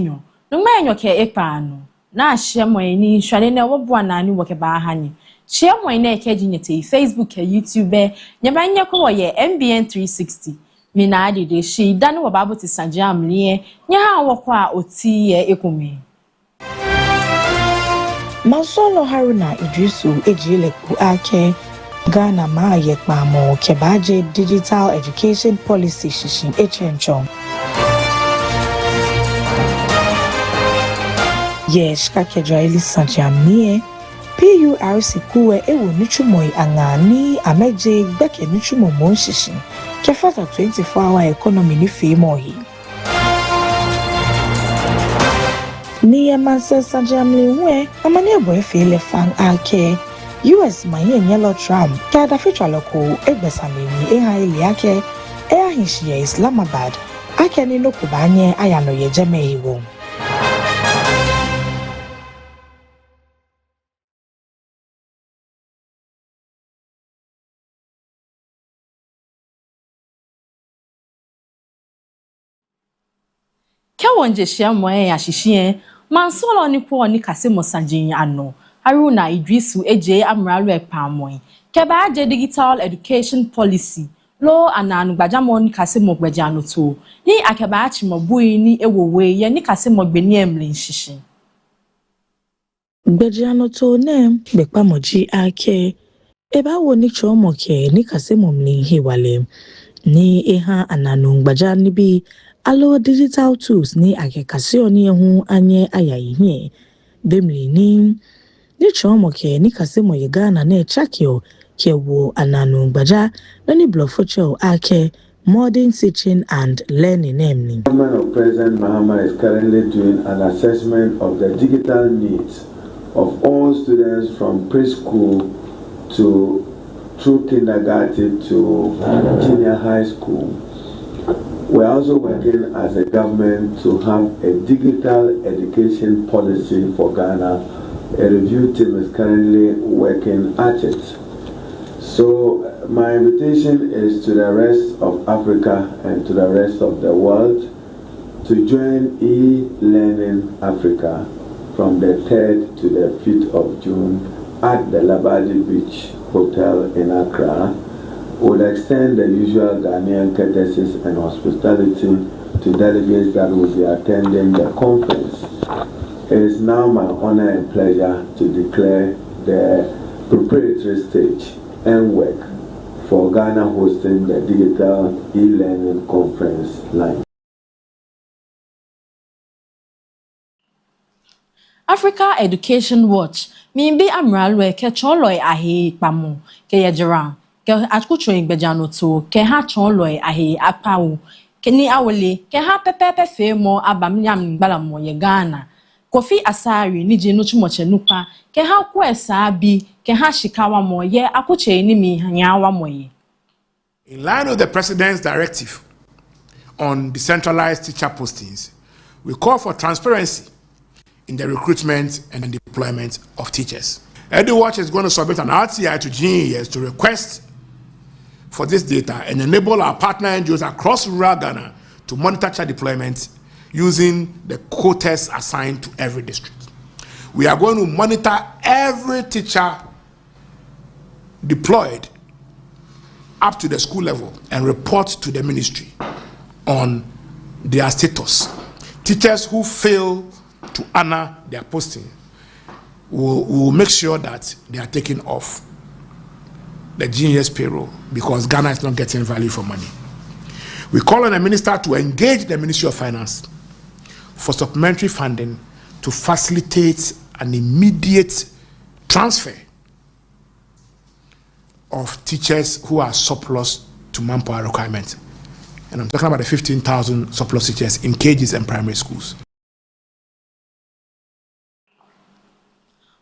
No menyo ke ekpano na ahye ni hwale na woboa na ani woke ba hanye hye na ekejinyete Facebook YouTube nyabanye ko woye MBN 360 mina adide shi dane wo babo ti sanjam liye nya ha wokọ a oti ye ekumi Masolo Haruna Idrisu ejilekwu ake Ghana ma yekpa mo kebaje digital education policy shishin echenchom Yes, kakedraili sanjamnie PURC kuwe ewo nichumoi angani ameje gbeke nichumo monshishin kefata 24-hour economy ni femohi Niye manse sanjamli we amane ebo fele fan ake US maye nyelo Trump kada feature loko egbesameni eha ile ake ahishiye Islamabad ake ni lokubanye ayano yejeme iwo Kewonje shiamwe ya shishie mansolo ni kwa ni kase mosajin ano Haruna Idrisu eje amralu ekpamoi keba aje digital education policy lo ananu gbajamo ni kase mogbejano to ni akeba achi mobui ni ewowe ye ni kase mogbeni emlin shishi gbejano to nem bekpamoji ake eba wo ni chomoke ni kase momlin hiwale ni eha ananu gbajani bi Alo digital tools ni akekasio ni ehu anye ayayihe bemli ni chomoke ni kasemo ye Ghana na echakio kewo ananu gbaja nani blofocho ake modern teaching and learning emni. The government of President Mahama is currently doing an assessment of the digital needs of all students from preschool to through kindergarten to junior high school. We're also working as a government to have a digital education policy for Ghana. A review team is currently working at it. So my invitation is to the rest of Africa and to the rest of the world to join e-learning Africa from the 3rd to the 5th of June at the Labadi Beach Hotel in Accra. Would extend the usual Ghanaian courtesies and hospitality to delegates that will be attending the conference. It is now my honor and pleasure to declare the preparatory stage and work for Ghana hosting the digital e-learning conference line. Africa Education Watch mimbi amralwe ke choloi ahi pamu ke yejera ke akucho ingbejano to ke ha choloi ahi apawu ke ni awole ke ha pepepe femo abamnyam ngbala ye Ghana Kofi Asari ni jenu chumoche nupa ke ha kwesa bi ke ha shikawa mo ye akuche ni mi hanyawa mo ye. In line with the President's directive on decentralized teacher postings, we call for transparency in the recruitment and deployment of teachers. EduWatch is going to submit an RTI to GES to request for this data and enable our partner NGOs across rural Ghana to monitor teacher deployment using the quotas assigned to every district. We are going to monitor every teacher deployed up to the school level and report to the ministry on their status. Teachers who fail to honor their posting will make sure that they are taken off the GES payroll because Ghana is not getting value for money. We call on the minister to engage the Ministry of Finance for supplementary funding to facilitate an immediate transfer of teachers who are surplus to manpower requirements. And I'm talking about the 15,000 surplus teachers in KGs and primary schools.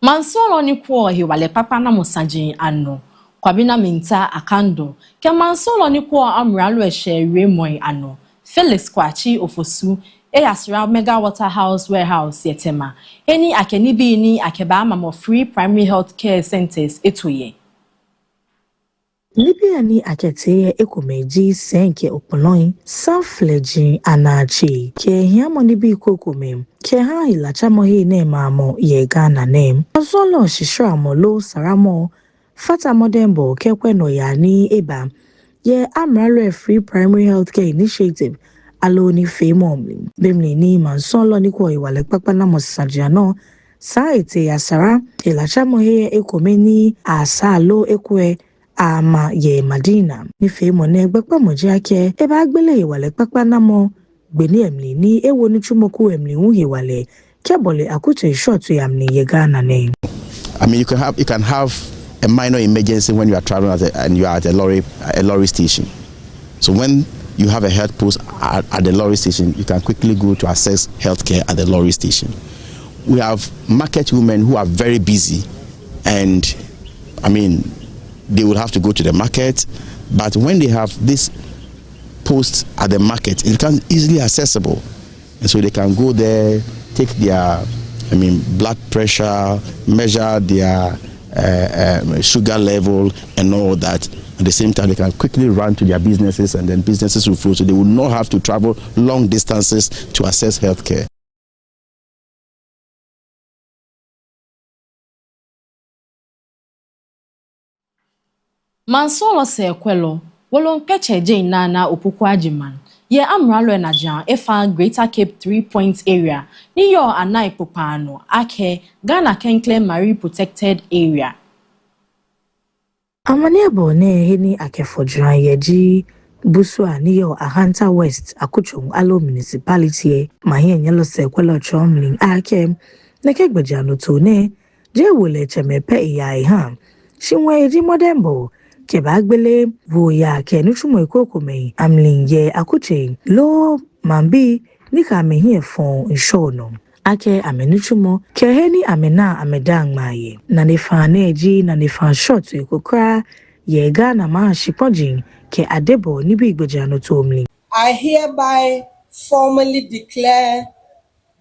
Mansolo ni kwa hiwale papa na musajin ano. Kwabina minta akando. Ke mansolo ni kwa amralu eshe remoy ano. Felix Kwachi Ofosu. Eyasra Mega Waterhouse Warehouse yetema. Eni akenibi ni akeba mamo free primary health care centers etoye. Nibiani akete ekomeji senke opoloi sanfleji anachi ke hiamo nibi kokomem ke ha ilacha mohi ne mamo ye Ghana nem azolo shishra molo saramo fata modembo ke kweno ya ni eba ye amralo free primary healthcare initiative aloni femomli bemni ni mansolo ni ko iwale papana mosajiano saite asara ilacha mohi ekomeni asalo ekwe ama ye Madina nife mo ne gbagba moji ake ebe agbele iwale papa namo gbeni emli ni ewo ni chumoku emli hu iwale kebole akuche short yamni ye Ghana ne. I mean, you can have a minor emergency when you are traveling and you are at a lorry station. So when you have a health post at the lorry station, you can quickly go to access healthcare at the lorry station. We have market women who are very busy, and I mean, they will have to go to the market, but when they have this post at the market, it becomes easily accessible, and so they can go there, take their blood pressure, measure their sugar level and all that. At the same time, they can quickly run to their businesses, and then businesses will flow, so they will not have to travel long distances to access healthcare. Mansolo se kwelo wolon peche je nana opoku ajiman ye amralo na jan efa Greater Cape 3 Point area ni yo anai popano ake Ghana Kenkle Marine Protected Area. Amaniabo ne hini akefodran yeji busua ni yo Ahanta West akuchung alo municipality mahi nyelo se kwelo chomling ake nekegbejano to ne je wole chemepe iya ha shinwe eji modembo kebagbele wo ya ke nuchumo ikokome amlin ye akuche lo mambi nika mehi efon inshono ake amenuchumo ke heni amena amedang maye na nefane eji na nefan short ikokra ye Ghana ma shipojin ke adebo nibi igbejano to omli. I hereby formally declare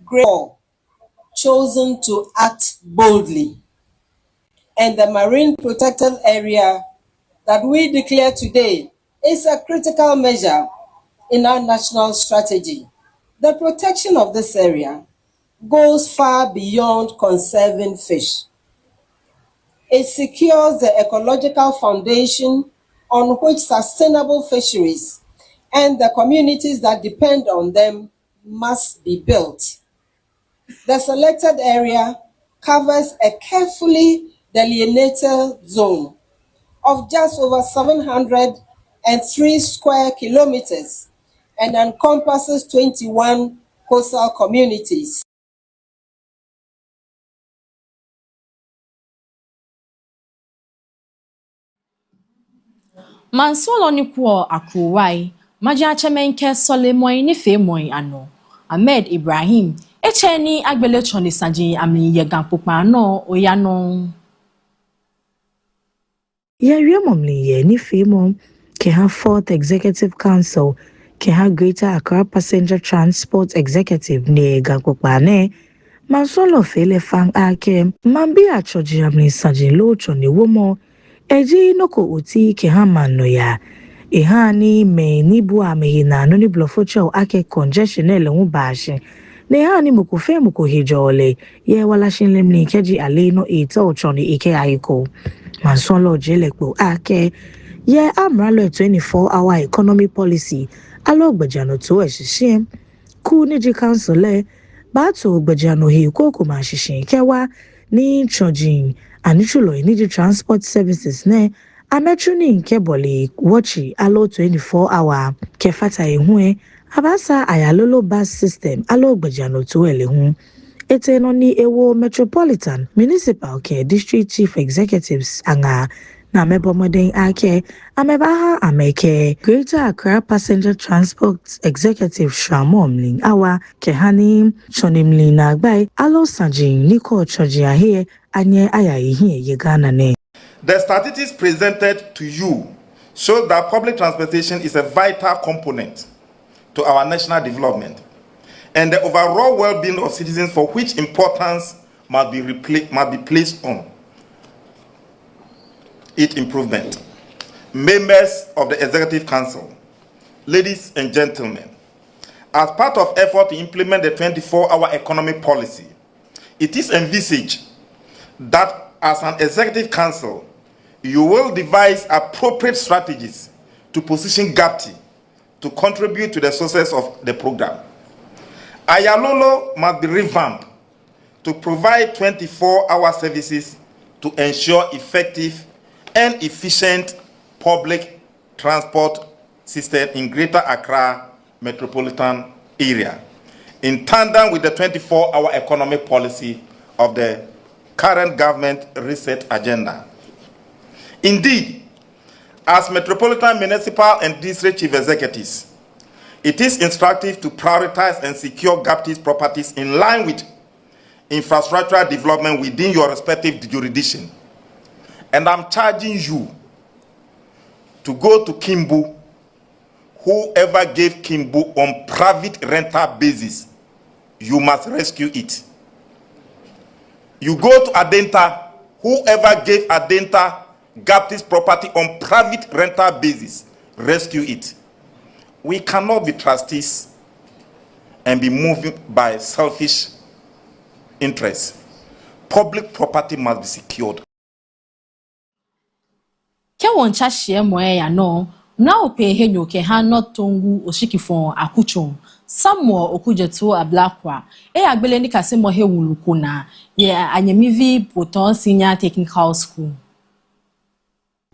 Great chosen to act boldly, and the Marine Protected Area that we declare today is a critical measure in our national strategy. The protection of this area goes far beyond conserving fish. It secures the ecological foundation on which sustainable fisheries and the communities that depend on them must be built. The selected area covers a carefully delineated zone of just over 703 square kilometers and encompasses 21 coastal communities. Mansolo ni kuo akuwai maja chemenke solemoy ni femoy ano Ahmed Ibrahim echeni agbele choni sanji amni yegan popa no oyano. Momli ye ni femo ke ha 4th Executive Council ke ha Greater Accra Passenger Transport Executive ne gankopane Mansolo fele fang ake mambi achoji amni sanji lo choni womo eji noko uti ke ha mano ya ehani me ni bua me na no ni blofocho ake congestion ele hu bashi ne hani mukufe mukuhijole ye wala shinlemni keji ale no ito choni ike aiko Mansolo jelekpo ake ye amralo 24-hour economy policy alogbejano to eshishin ku niji council bato gbejano hi koko ma shishin kewa ni chojin anichulo niji transport services ne ametuni nkebole watchi alo 24-hour kefata ehue abasa ayalolo bus system alogbejano to elehun eteno ni ewo Metropolitan Municipal ke District Chief Executives anga na mebomoden ake amebaha ameke Greater Accra Passenger Transport Executive Shramomling awa kehani chonimli na agbai alo sanjin niko choji ahie anye ayayihi ye Ghana ne. The statistics presented to you show that public transportation is a vital component to our national development and the overall well-being of citizens, for which importance must be placed on its improvement. members of the Executive Council, ladies and gentlemen, as part of effort to implement the 24-hour economic policy, it is envisaged that as an Executive Council, you will devise appropriate strategies to position GAPTI to contribute to the success of the program. Ayalolo must be revamped to provide 24-hour services to ensure effective and efficient public transport system in Greater Accra metropolitan area, in tandem with the 24-hour economic policy of the current government reset agenda. Indeed, as metropolitan, municipal, and district chief executives, it is instructive to prioritize and secure GAPTI's properties in line with infrastructural development within your respective jurisdiction. And I'm charging you to go to Kimbu. Whoever gave Kimbu on private rental basis, you must rescue it. You go to Adenta, whoever gave Adenta GAPTI's property on private rental basis, rescue it. We cannot be trustees and be moved by selfish interests. Public property must be secured. Kewoncha shie ya no na ope henyo ke ha notongu oshikifon akuchon Samuel Okujetu Ablakwa agbele ni kasemo he wuluku na ye anyamivi Poton Senior Technical School.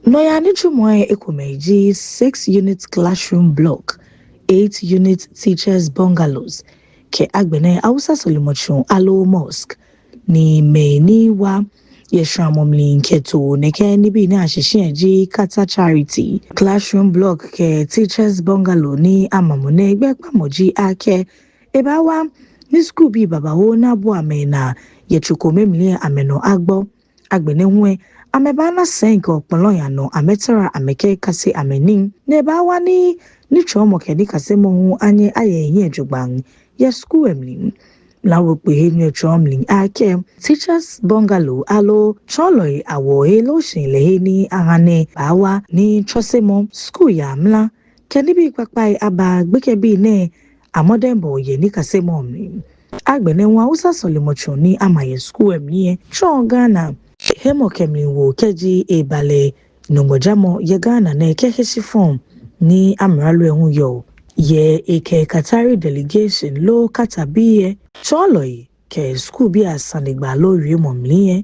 Noya Nichumoye Ekomeji 6-unit classroom block, 8-unit teachers bungalows, ke agbene Ausa Solimochon Alo Mosque, ni meni wa Yeshramomli Nketo, neke nibi ni ashishienji Kata Charity, classroom block ke teachers bungalow ni amamone gbekpa moji ake, ebawa ni school bi babawo na bu amena yechukome mli ameno agbo, agbene hwe, amebana senko okpolo ya no ametara ameke kase amening nebawa ni chomo kedi kase mo anye aye jugbang ya school emling lawo pe henyo chomling ake teachers bungalow alo choloi awo elo shinle ni ahane bawa ni chosemo school ya mla kedi bi papai aba gbekebi ne amodembo ye ni kase mo mling agbene wa Usa Solimochon ni amaye school emlie chongana Hemo kemliwo keji ebale nungojamo yegana na ekeheshi form ni amralu ehun yo ye eke Katari delegation lo katabiye choloi ke school bi asanigba lori momliye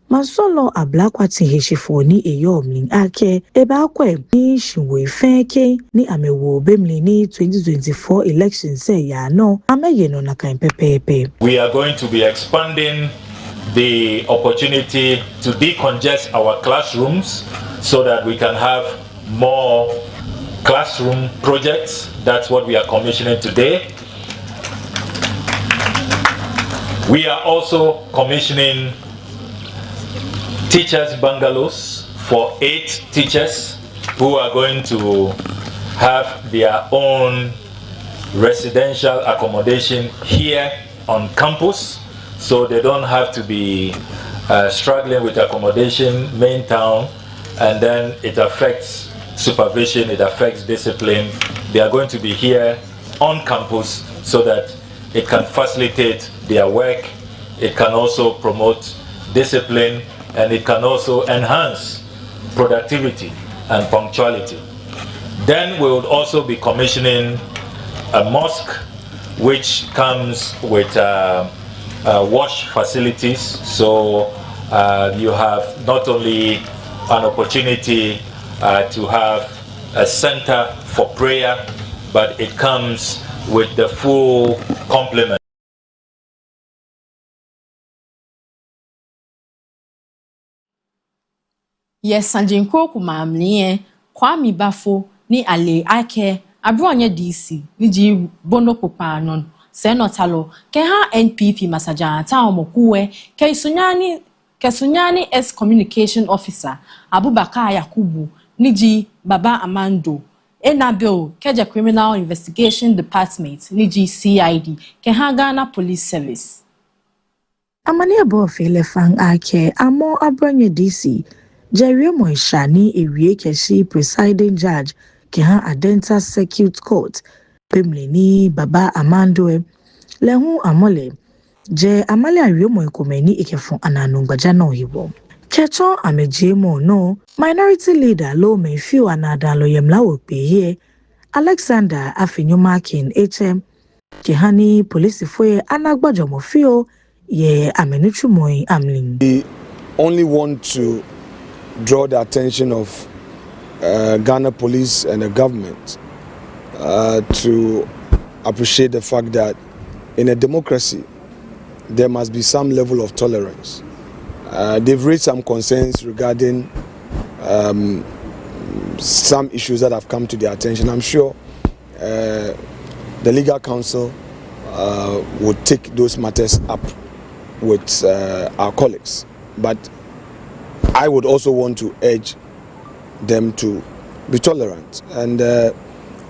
masolo Ablakwa ti heshi form ni eyo mlin ake eba akwe ni shinwe fenke ni amewo bemli ni 2024 elections se ya no ameye no na kan pepepe. We are going to be expanding the opportunity to decongest our classrooms so that we can have more classroom projects. That's what we are commissioning today. We are also commissioning teachers bungalows for 8 teachers who are going to have their own residential accommodation here on campus, so they don't have to be struggling with accommodation main town, and then it affects supervision, it affects discipline. They are going to be here on campus so that it can facilitate their work, it can also promote discipline, and it can also enhance productivity and punctuality. Then we would also be commissioning a mosque which comes with wash facilities, so you have not only an opportunity to have a center for prayer, but it comes with the full complement. Yes, Sanjinkro kumamlie Kwame Bafo ni ale ake abronye DC ni ji bono popanon senotalo ke ha NPP masaja ta omokuwe ke sunyani S communication officer Abubakar Yakubu ni ji Baba Amando Enabil keja criminal investigation department ni ji CID ke ha Ghana Police Service. Amani abofele fang ake amo abronye DC Jerry Moishani ewie keshi presiding judge keha Adenta Circuit Court pemleni Baba Amandoe lehu amole je amale awiemo ikomeni ikefun ananungbaja no hiwo Checho amejemo no minority leader lo menfio anada lo yemlawo pe here Alexander Afinyomakin HM Kehani police foye anagbajomofio ye amenuchumoy amlin. We only want to draw the attention of Ghana police and the government to appreciate the fact that in a democracy there must be some level of tolerance. They've raised some concerns regarding some issues that have come to their attention. I'm sure the legal counsel would take those matters up with our colleagues. But I would also want to urge them to be tolerant and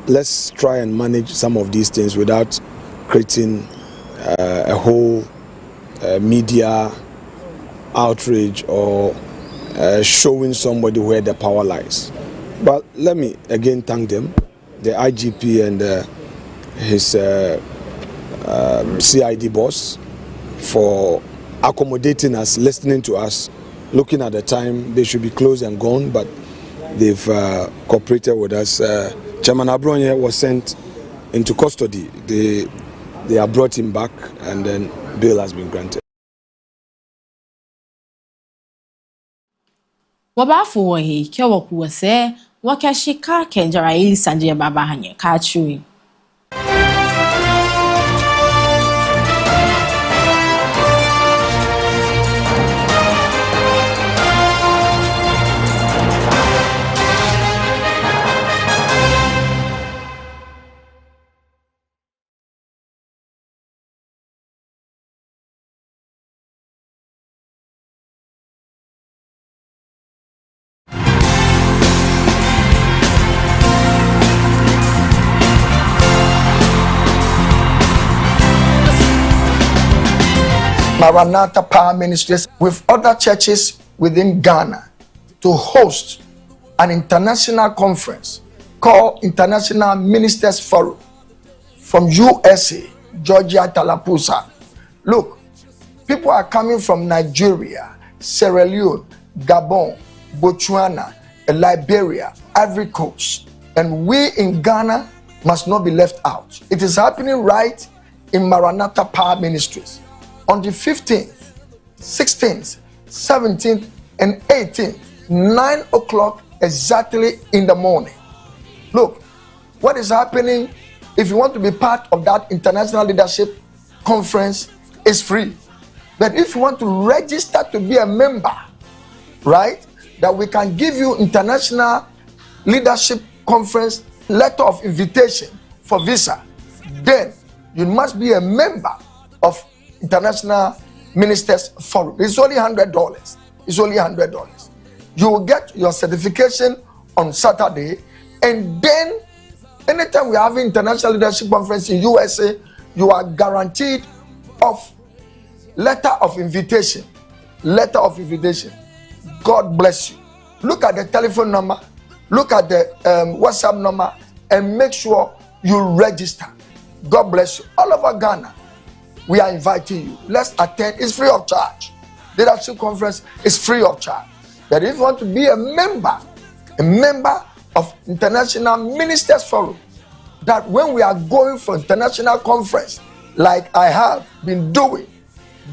let's try and manage some of these things without creating a whole media outrage or showing somebody where the power lies. But let me again thank them, the IGP and his CID boss, for accommodating us, listening to us, looking at the time. They should be closed and gone, but they've cooperated with us. Chairman Abronye was sent into custody. They have brought him back and then bail has been granted. Wabafo wahi kia wakuwase wakashika kenjara ili sanjia baba hanye kachui. Maranatha Power Ministries with other churches within Ghana to host an international conference called International Ministers Forum from USA, Georgia, Tallapoosa. Look, people are coming from Nigeria, Sierra Leone, Gabon, Botswana, Liberia, Ivory Coast, and we in Ghana must not be left out. It is happening right in Maranatha Power Ministries. On the 15th, 16th, 17th, and 18th, 9 o'clock exactly in the morning. Look, what is happening, if you want to be part of that international leadership conference, is free. But if you want to register to be a member, right, that we can give you international leadership conference letter of invitation for visa, then you must be a member of International Ministers Forum. It's only $100. It's only $100. You will get your certification on Saturday, and then anytime we have an international leadership conference in USA, you are guaranteed of letter of invitation. Letter of invitation. God bless you. Look at the telephone number, look at the WhatsApp number, and make sure you register. God bless you. All over Ghana, we are inviting you. Let's attend. It's free of charge. Leadership conference is free of charge. But if you want to be a member of International Ministers Forum, that when we are going for international conference, like I have been doing,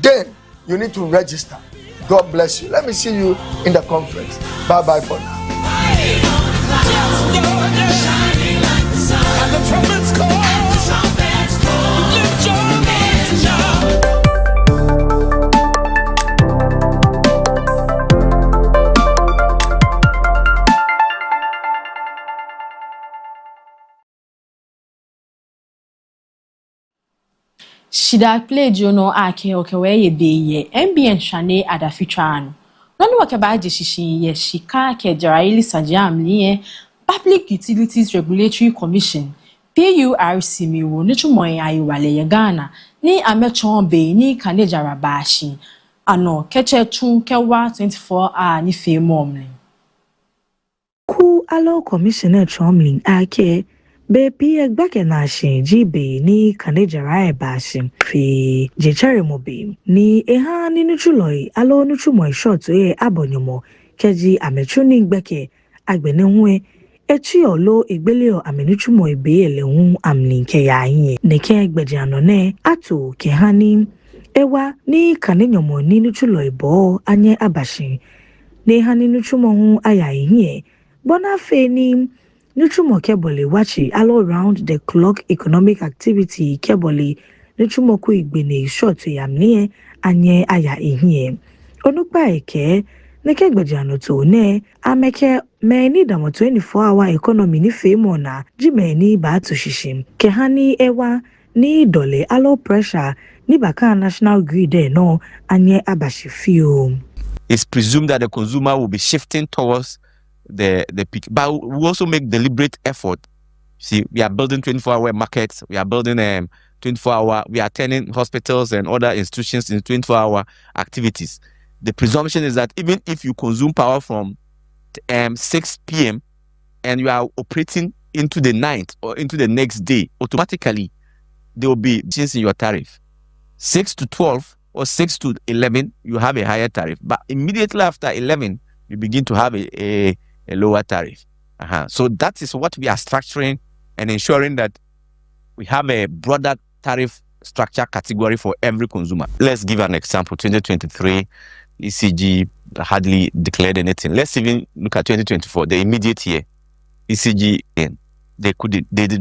then you need to register. God bless you. Let me see you in the conference. Bye-bye for now. Shida play jono ake okewe ye beye MBN shane adafichano. Nonu wakabaji shishi ye shika ke jaraili sajam liye Public Utilities Regulatory Commission PURC miwo nichumoye ayiwale ye Ghana ni amechon be ni kane jarabashi ano keche chun kewa 24 ni fe momle. alo commissioner chomlin ake be pie gbake na shin jibe ni kanejara ebashim fi jechere mobe ni eha ni nuchuloi alo nuchumo short e abonyomo keji amechuni gbake agbenehwe echi olo igbeleo amenuchumo ebe elehun amlinke ya yin neke gbeje anone ato kehani ewa ni kanenyomo ni nuchulo ibo anye abashin ne hani nuchumo hu aya yin bona fe ni nuchumo kebole wachi all around the clock economic activity kebole nuchumo ku igbene short yamnie anye aya yin onupa eke neke gbeje anoto ne ameke me ni damo 24-hour economy ni femo na jime ni ba to shishim kehani ewa ni dole alo pressure ni baka national grid no anye abashifio. It's presumed that the consumer will be shifting towards the peak, but we also make deliberate effort. See, we are building 24-hour markets, we are building 24-hour, we are turning hospitals and other institutions into 24-hour activities. The presumption is that even if you consume power from 6 p.m. and you are operating into the night or into the next day, automatically there will be change in your tariff. 6 to 12 or 6 to 11, you have a higher tariff. But immediately after 11, you begin to have a lower tariff. So that is what we are structuring and ensuring that we have a broader tariff structure category for every consumer. Let's give an example. 2023, ECG hardly declared anything. Let's even look at 2024, the immediate year. ECG, they didn't.